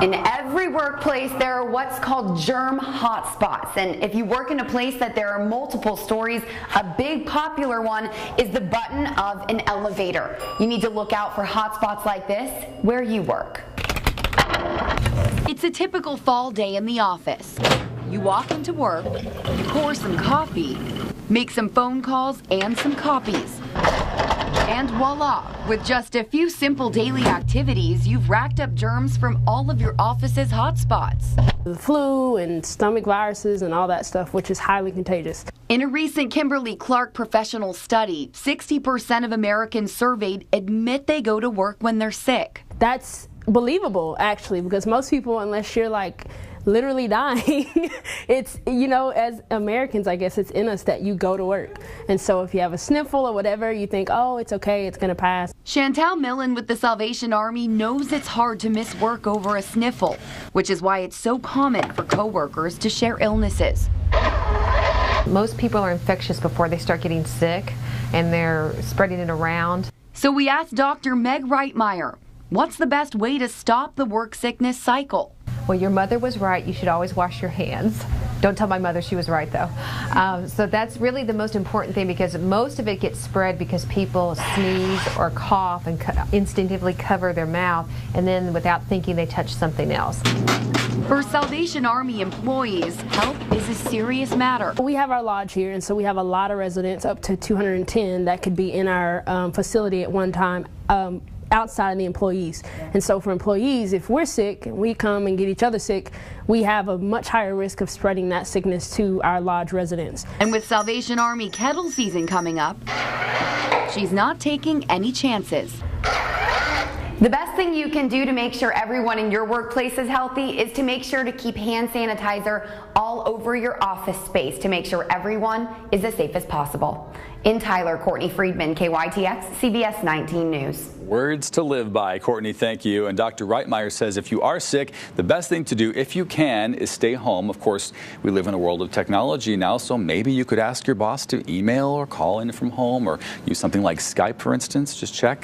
In every workplace, there are what's called germ hotspots. And if you work in a place that there are multiple stories, a big popular one is the button of an elevator. You need to look out for hotspots like this where you work. It's a typical fall day in the office. You walk into work, you pour some coffee, make some phone calls and some copies. And voila, with just a few simple daily activities, you've racked up germs from all of your office's hotspots. The flu and stomach viruses and all that stuff, which is highly contagious. In a recent Kimberly-Clark professional study, 60% of Americans surveyed admit they go to work when they're sick. That's believable, actually, because most people, unless you're like literally dying, it's, you know, as Americans, I guess it's in us that you go to work. And so if you have a sniffle or whatever, you think, oh, it's okay, it's going to pass. Chantal Millen with the Salvation Army knows it's hard to miss work over a sniffle, which is why it's so common for coworkers to share illnesses. Most people are infectious before they start getting sick, and they're spreading it around. So we asked Dr. Meg Reitmeyer, what's the best way to stop the work sickness cycle? Well, your mother was right. You should always wash your hands. Don't tell my mother she was right, though. So that's really the most important thing, because most of it gets spread because people sneeze or cough and instinctively cover their mouth, and then without thinking they touch something else. For Salvation Army employees, health is a serious matter. We have our lodge here, and so we have a lot of residents, up to 210, that could be in our facility at one time. Outside of the employees. And so for employees, if we're sick and we come and get each other sick, we have a much higher risk of spreading that sickness to our lodge residents. And with Salvation Army kettle season coming up, she's not taking any chances. The best thing you can do to make sure everyone in your workplace is healthy is to make sure to keep hand sanitizer all over your office space to make sure everyone is as safe as possible. In Tyler, Courtney Friedman, KYTX, CBS 19 News. Words to live by, Courtney, thank you. And Dr. Reitmeyer says if you are sick, the best thing to do, if you can, is stay home. Of course, we live in a world of technology now, so maybe you could ask your boss to email or call in from home, or use something like Skype, for instance. Just check.